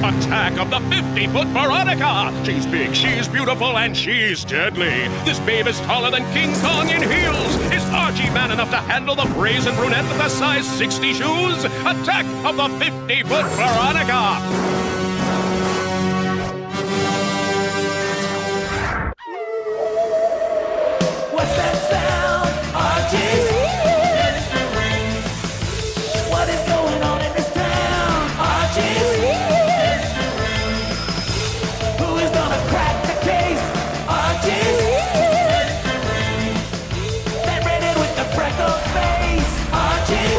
attack of the 50-foot Veronica. She's big, she's beautiful, and she's deadly. This babe is taller than King Kong in heels. Is Archie man enough to handle the brazen brunette with the size 60 shoes? Attack of the 50-foot Veronica. What's that sound, Archie? What is going on in this town, Archie? Who is gonna crack the case, Archie? That redhead with the freckled face, Archie?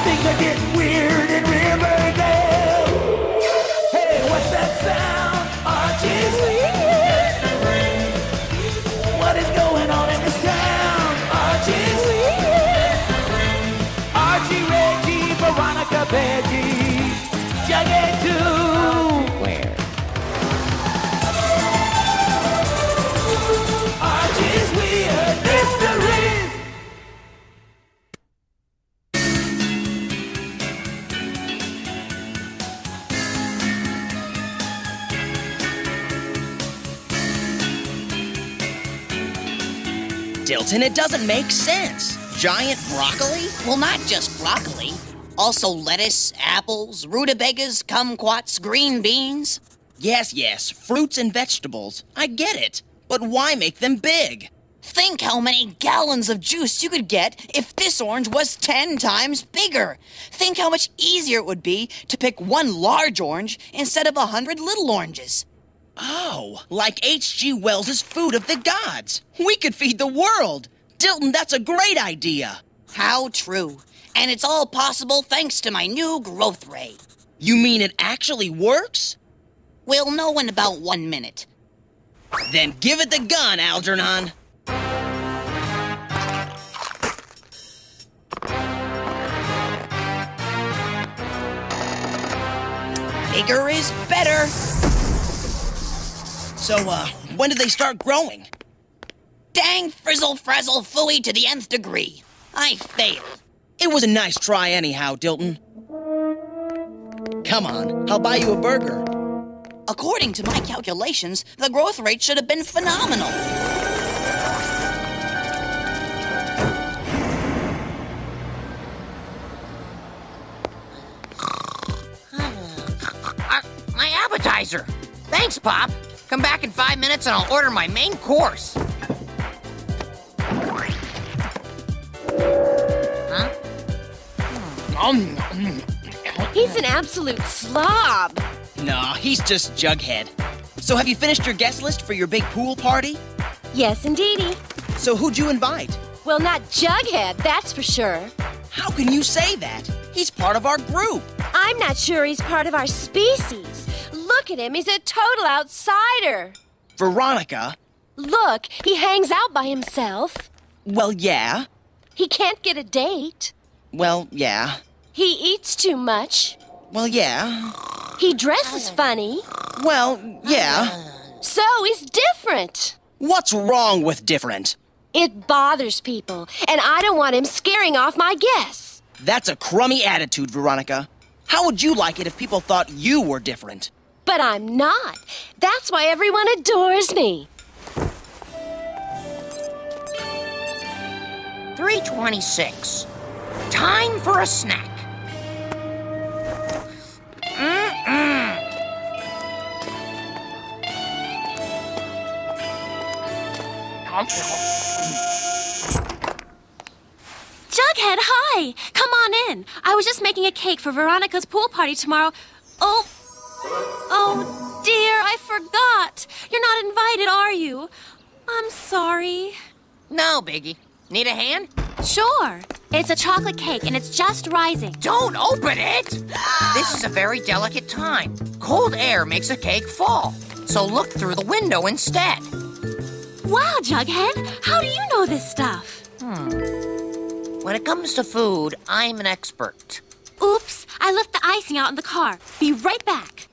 Things are getting weird in Riverdale. Hey, what's that sound, Archie? What is going on in this town, Archie? Archie, Reggie, Veronica, Veggie, Jughead too. Where? Archie's weird mysteries. Dilton, it doesn't make sense. Giant broccoli? Well, not just broccoli. Also lettuce, apples, rutabagas, kumquats, green beans. Yes, fruits and vegetables. I get it. But why make them big? Think how many gallons of juice you could get if this orange was 10 times bigger. Think how much easier it would be to pick one large orange instead of 100 little oranges. Oh, like H.G. Wells's Food of the Gods. We could feed the world. Dilton, that's a great idea. How true. And it's all possible thanks to my new growth ray. You mean it actually works? We'll know in about 1 minute. Then give it the gun, Algernon. Bigger is better. So, when did they start growing? Dang frizzle frazzle phooey to the nth degree. I failed. It was a nice try anyhow, Dilton. Come on, I'll buy you a burger. According to my calculations, the growth rate should have been phenomenal. My appetizer. Thanks, Pop. Come back in 5 minutes and I'll order my main course. Huh? He's an absolute slob. Nah, he's just Jughead. So have you finished your guest list for your big pool party? Yes, indeedy. So who'd you invite? Well, not Jughead, that's for sure. How can you say that? He's part of our group. I'm not sure he's part of our species. Look at him, he's a total outsider. Veronica? Look, he hangs out by himself. Well, yeah. He can't get a date. Well, yeah. He eats too much. Well, yeah. He dresses funny. Well, yeah. So he's different. What's wrong with different? It bothers people, and I don't want him scaring off my guests. That's a crummy attitude, Veronica. How would you like it if people thought you were different? But I'm not. That's why everyone adores me. 3:26. Time for a snack. Jughead, hi! Come on in. I was just making a cake for Veronica's pool party tomorrow. Oh dear, I forgot. You're not invited, are you? I'm sorry. No, Biggie. Need a hand? Sure. It's a chocolate cake and it's just rising. Don't open it! This is a very delicate time. Cold air makes a cake fall. So look through the window instead. Wow, Jughead, how do you know this stuff? When it comes to food, I'm an expert. Oops, I left the icing out in the car. Be right back.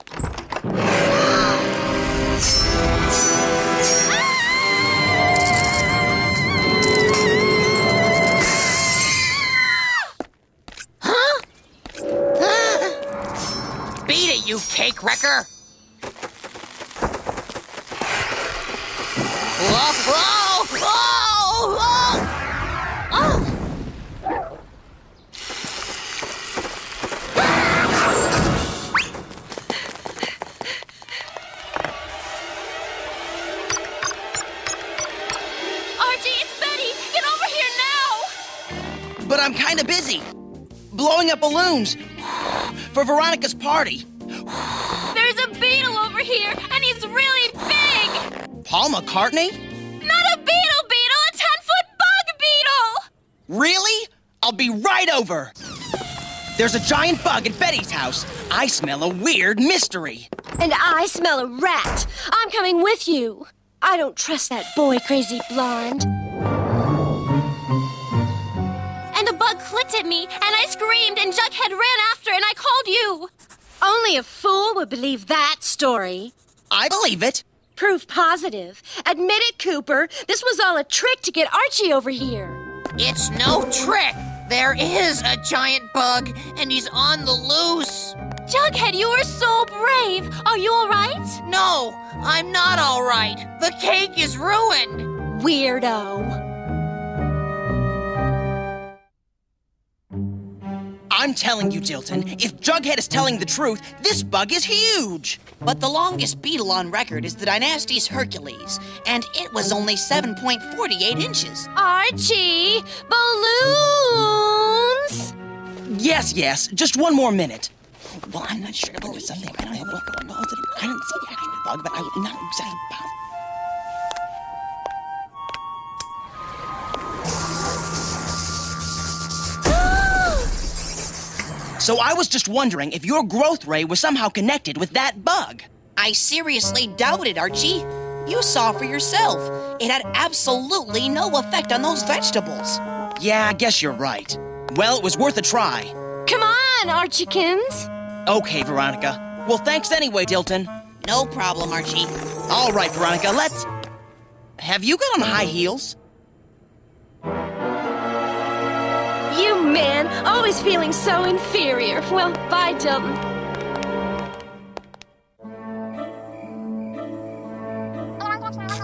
cake wrecker. Whoa, whoa, whoa, whoa! Oh! Archie, it's Betty! Get over here now! But I'm kind of busy. Blowing up balloons for Veronica's party. There's a beetle over here, and he's really big! Paul McCartney? Not a beetle, a 10-foot bug beetle! Really? I'll be right over. There's a giant bug at Betty's house. I smell a weird mystery. And I smell a rat. I'm coming with you. I don't trust that boy crazy blonde. And the bug clicked at me, and I screamed, and Jughead ran after, and I called you. Only a fool would believe that story. I believe it. Proof positive. Admit it, Cooper. This was all a trick to get Archie over here. It's no trick. There is a giant bug, and he's on the loose. Jughead, you were so brave. Are you all right? No, I'm not all right. The cake is ruined. Weirdo. I'm telling you, Dilton, if Jughead is telling the truth, this bug is huge. But the longest beetle on record is the Dynasty's Hercules, and it was only 7.48 inches. Archie! Balloons! Yes, just one more minute. Well, I'm not sure about something. I don't know what's going on. I don't see the actual bug, but I'm not exactly positive. So I was just wondering if your growth ray was somehow connected with that bug. I seriously doubt it, Archie. You saw for yourself. It had absolutely no effect on those vegetables. Yeah, I guess you're right. Well, it was worth a try. Come on, Archiekins. Okay, Veronica. Well, thanks anyway, Dilton. No problem, Archie. All right, Veronica, let's... Have you got on high heels? You man, always feeling so inferior. Well, bye, Dilton.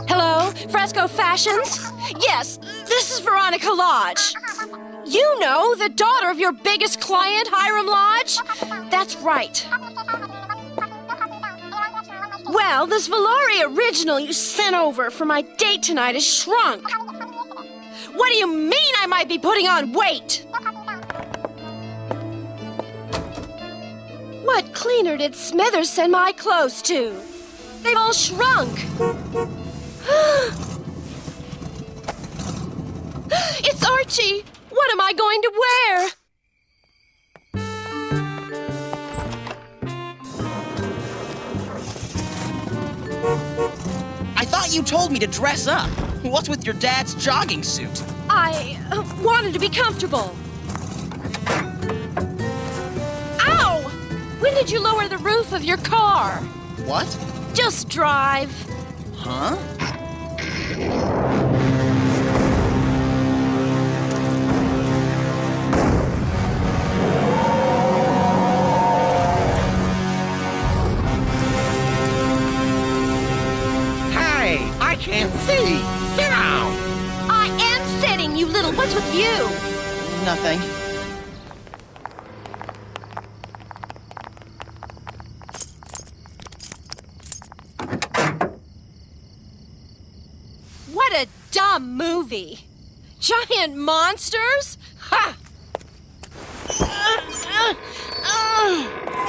Hello, Fresco Fashions? Yes, this is Veronica Lodge. You know, the daughter of your biggest client, Hiram Lodge? That's right. Well, this Velouri original you sent over for my date tonight is shrunk. What do you mean I might be putting on weight? What cleaner did Smithers send my clothes to? They've all shrunk. It's Archie. What am I going to wear? I thought you told me to dress up. What's with your dad's jogging suit? I wanted to be comfortable. Ow! When did you lower the roof of your car? What? Just drive. Huh? Hey, I can't see. Sit down. I am sitting, you little. What's with you? Nothing. What a dumb movie. Giant monsters? Ha!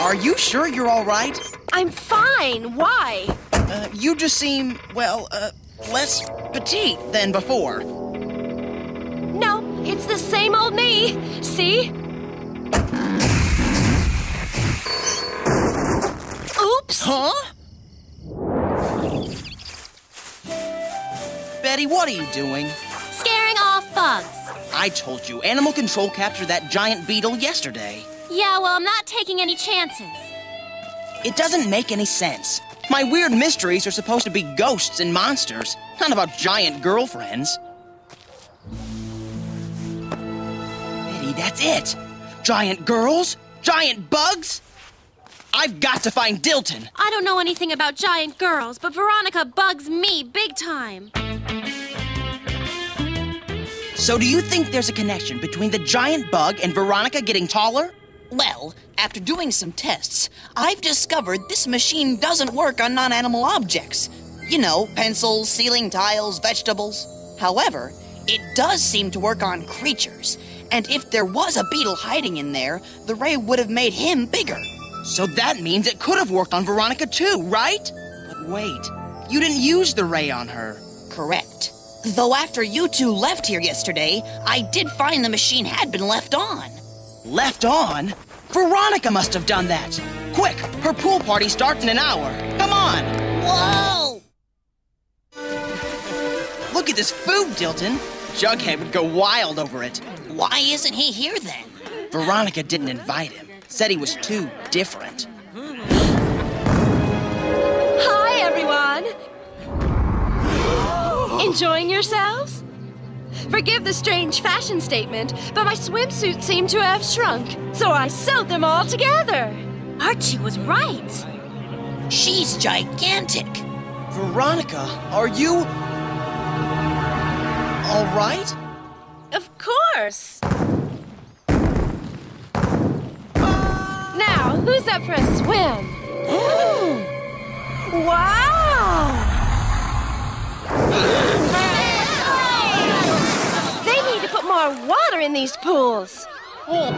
Are you sure you're all right? I'm fine. Why? You just seem, well, less petite than before. No, it's the same old me. See? Oops. Huh? Betty, what are you doing? Scaring off bugs. I told you, animal control captured that giant beetle yesterday. Yeah, well, I'm not taking any chances. It doesn't make any sense. My weird mysteries are supposed to be ghosts and monsters, not about giant girlfriends. Betty, that's it. Giant girls? Giant bugs? I've got to find Dilton. I don't know anything about giant girls, but Veronica bugs me big time. So do you think there's a connection between the giant bug and Veronica getting taller? Well, after doing some tests, I've discovered this machine doesn't work on non-animal objects. You know, pencils, ceiling tiles, vegetables. However, it does seem to work on creatures. And if there was a beetle hiding in there, the ray would have made him bigger. So that means it could have worked on Veronica too, right? But wait, you didn't use the ray on her. Correct. Though after you two left here yesterday, I did find the machine had been left on. Left on? Veronica must have done that. Quick, her pool party starts in an hour. Come on. Whoa! Look at this food, Dilton. Jughead would go wild over it. Why isn't he here then? Veronica didn't invite him. Said he was too different. Hi, everyone. Enjoying yourselves? Forgive the strange fashion statement, but my swimsuits seem to have shrunk, so I sewed them all together. Archie was right. She's gigantic. Veronica, are you... all right? Of course. Now, who's up for a swim? Wow! They need to put more water in these pools. Oh,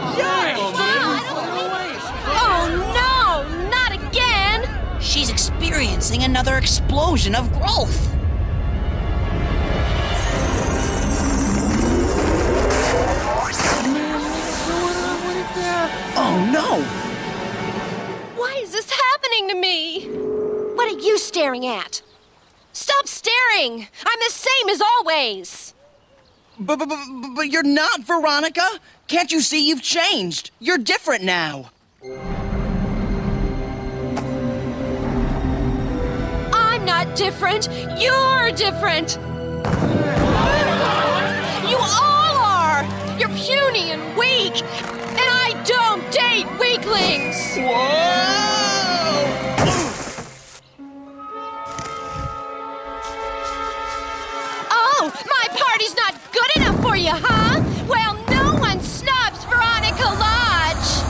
no! Not again! She's experiencing another explosion of growth. Oh, no! Why is this happening to me? What are you staring at? Stop staring! I'm the same as always! But you're not, Veronica! Can't you see you've changed? You're different now! I'm not different! You're different! You all are! You're puny and weak! And I don't date weaklings! Whoa! Oh, my party's not good enough for you, huh? Well, no one snubs Veronica Lodge!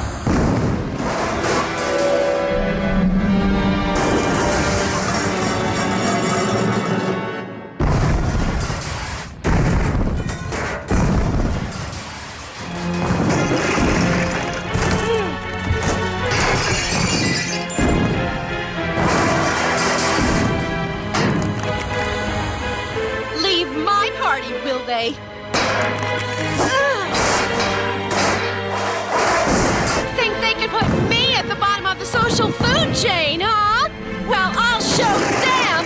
Leave my party, will they? Think they can put me at the bottom of the social food chain, huh? Well, I'll show them!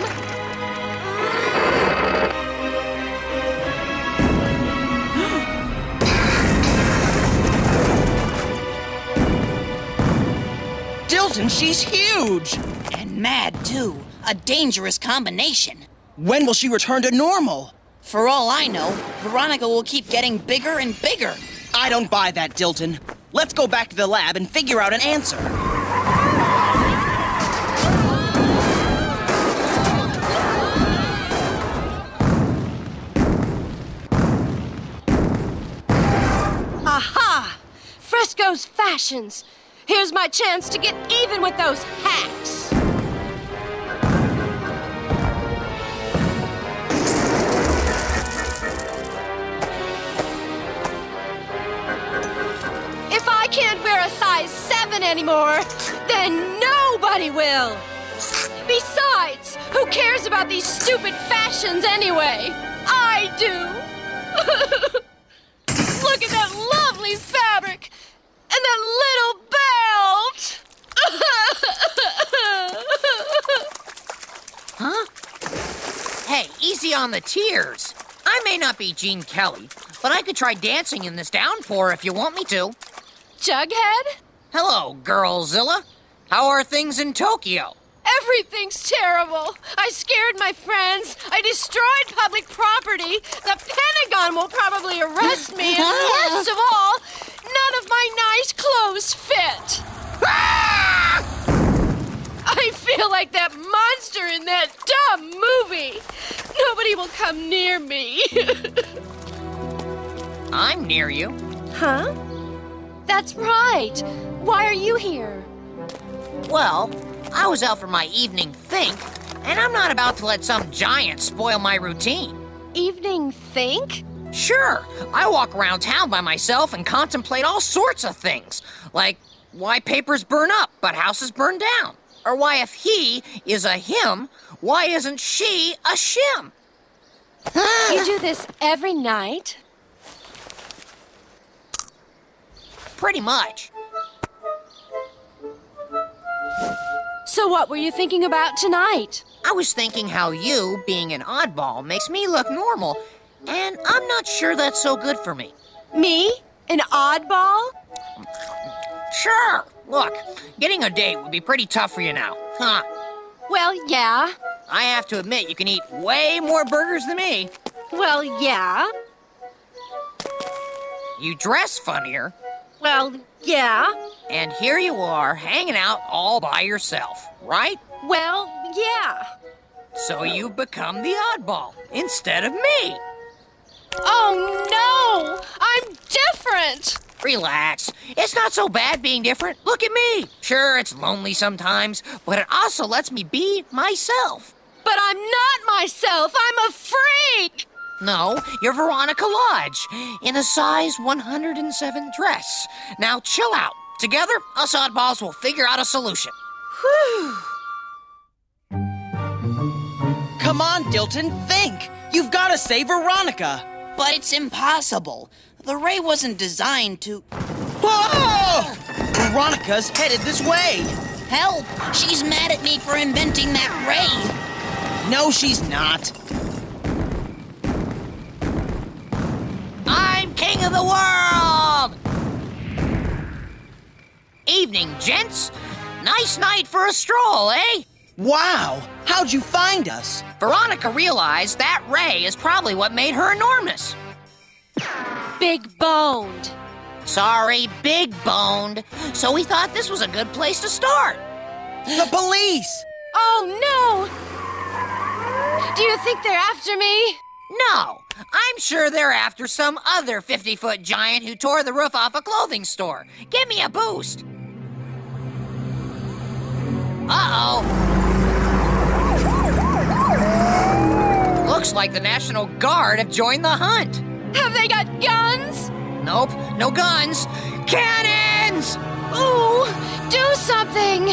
Dilton, she's huge! And mad, too. A dangerous combination. When will she return to normal? For all I know, Veronica will keep getting bigger and bigger. I don't buy that, Dilton. Let's go back to the lab and figure out an answer. Aha! Fresco's fashions. Here's my chance to get even with those hacks. If I can't wear a size 7 anymore, then nobody will. Besides, who cares about these stupid fashions anyway? I do. Look at that lovely fabric and that little belt. Huh? Hey, easy on the tears. I may not be Gene Kelly, but I could try dancing in this downpour if you want me to. Jughead? Hello, Girlzilla. How are things in Tokyo? Everything's terrible. I scared my friends. I destroyed public property. The Pentagon will probably arrest me. And worst of all, none of my nice clothes fit. Ah! feel like that monster in that dumb movie. Nobody will come near me. I'm near you. Huh? That's right. Why are you here? Well, I was out for my evening think, and I'm not about to let some giant spoil my routine. Evening think? Sure, I walk around town by myself and contemplate all sorts of things, like why papers burn up but houses burn down, or why if he is a him, why isn't she a shim? You do this every night? Pretty much. So what were you thinking about tonight? I was thinking how you, being an oddball, makes me look normal, and I'm not sure that's so good for me. Me? An oddball? Sure. Look, getting a date would be pretty tough for you now, huh? Well, yeah. I have to admit, you can eat way more burgers than me. Well, yeah. You dress funnier, Well, yeah. and here you are hanging out all by yourself, right? Well, yeah. So you become the oddball instead of me. Oh, no! I'm different! Relax. It's not so bad being different. Look at me. Sure, it's lonely sometimes, but it also lets me be myself. But I'm not myself. I'm a freak! No, you're Veronica Lodge in a size 107 dress. Now chill out. Together, us oddballs will figure out a solution. Whew. Come on, Dilton, think! You've got to save Veronica! But it's impossible. The ray wasn't designed to... Whoa! Veronica's headed this way! Help! She's mad at me for inventing that ray. No, she's not. I'm king of the world! Evening, gents. Nice night for a stroll, eh? Wow! How'd you find us? Veronica realized that ray is probably what made her enormous. Big boned. Sorry, big boned. So we thought this was a good place to start. The police! Oh, no! Do you think they're after me? No, I'm sure they're after some other 50-foot giant who tore the roof off a clothing store. Give me a boost. Uh-oh. Looks like the National Guard have joined the hunt. Have they got guns? Nope, no guns. Cannons! Ooh, do something!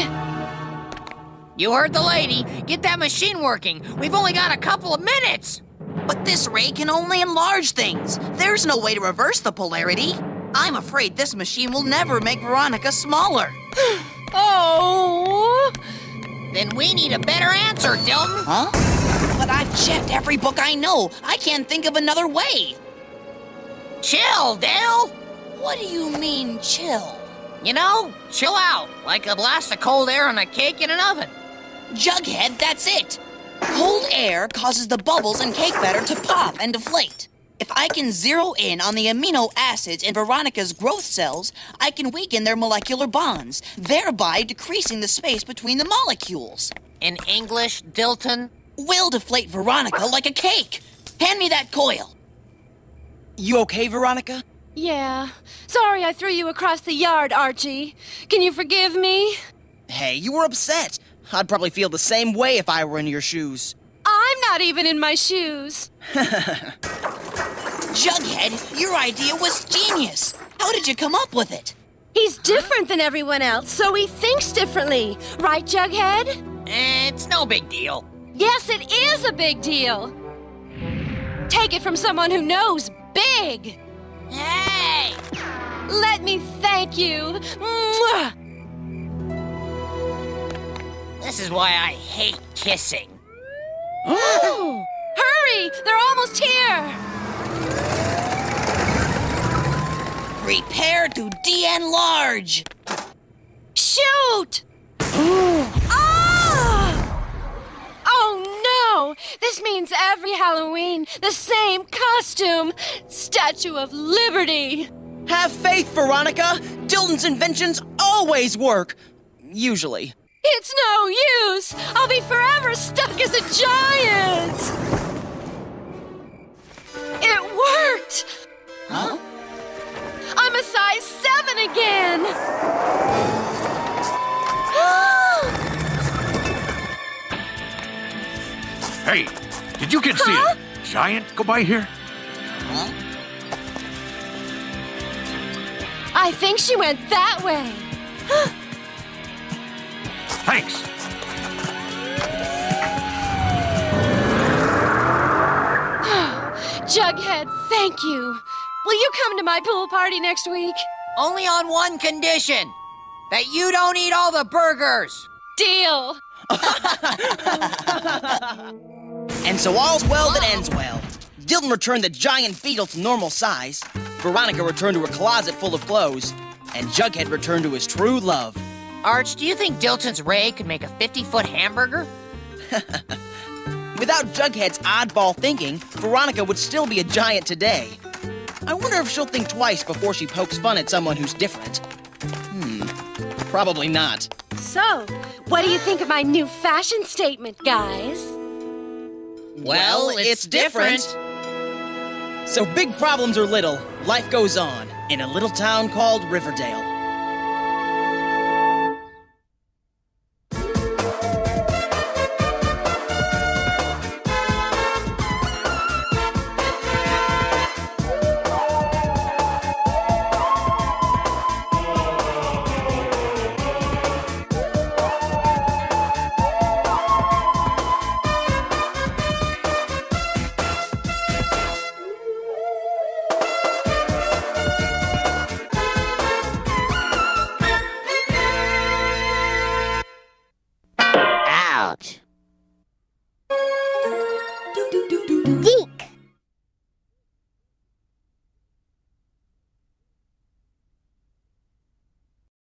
You heard the lady. Get that machine working. We've only got a couple of minutes. But this ray can only enlarge things. There's no way to reverse the polarity. I'm afraid this machine will never make Veronica smaller. Oh! Then we need a better answer, Dilton. Huh? But I've checked every book I know. I can't think of another way. Chill, Dale. What do you mean, chill? You know, chill out, like a blast of cold air on a cake in an oven. Jughead, that's it. Cold air causes the bubbles in cake batter to pop and deflate. If I can zero in on the amino acids in Veronica's growth cells, I can weaken their molecular bonds, thereby decreasing the space between the molecules. In English, Dilton? We'll deflate Veronica like a cake. Hand me that coil. You okay, Veronica? Yeah. Sorry I threw you across the yard, Archie. Can you forgive me? Hey, you were upset. I'd probably feel the same way if I were in your shoes. I'm not even in my shoes. Jughead, your idea was genius. How did you come up with it? He's different than everyone else, so he thinks differently. Right, Jughead? It's no big deal. Yes, it is a big deal. Take it from someone who knows big. Hey! Let me thank you. Mwah! This is why I hate kissing. Hurry! They're almost here! Prepare to de-enlarge. Shoot! Ah! Oh no! This means every Halloween, the same costume. Statue of Liberty. Have faith, Veronica! Dilton's inventions always work. Usually. It's no use! I'll be forever stuck as a giant! It worked! Huh? I'm a size 7 again! Hey, did you kids see a giant go by here? Huh? I think she went that way. Thanks. Jughead, thank you. Will you come to my pool party next week? Only on one condition. That you don't eat all the burgers. Deal. And so all's well that ends well. Dilton returned the giant beetle to normal size. Veronica returned to her closet full of clothes. And Jughead returned to his true love. Arch, do you think Dilton's Ray could make a 50-foot hamburger? Without Jughead's oddball thinking, Veronica would still be a giant today. I wonder if she'll think twice before she pokes fun at someone who's different. Probably not. So, what do you think of my new fashion statement, guys? Well, it's different. So big problems or little, life goes on in a little town called Riverdale. The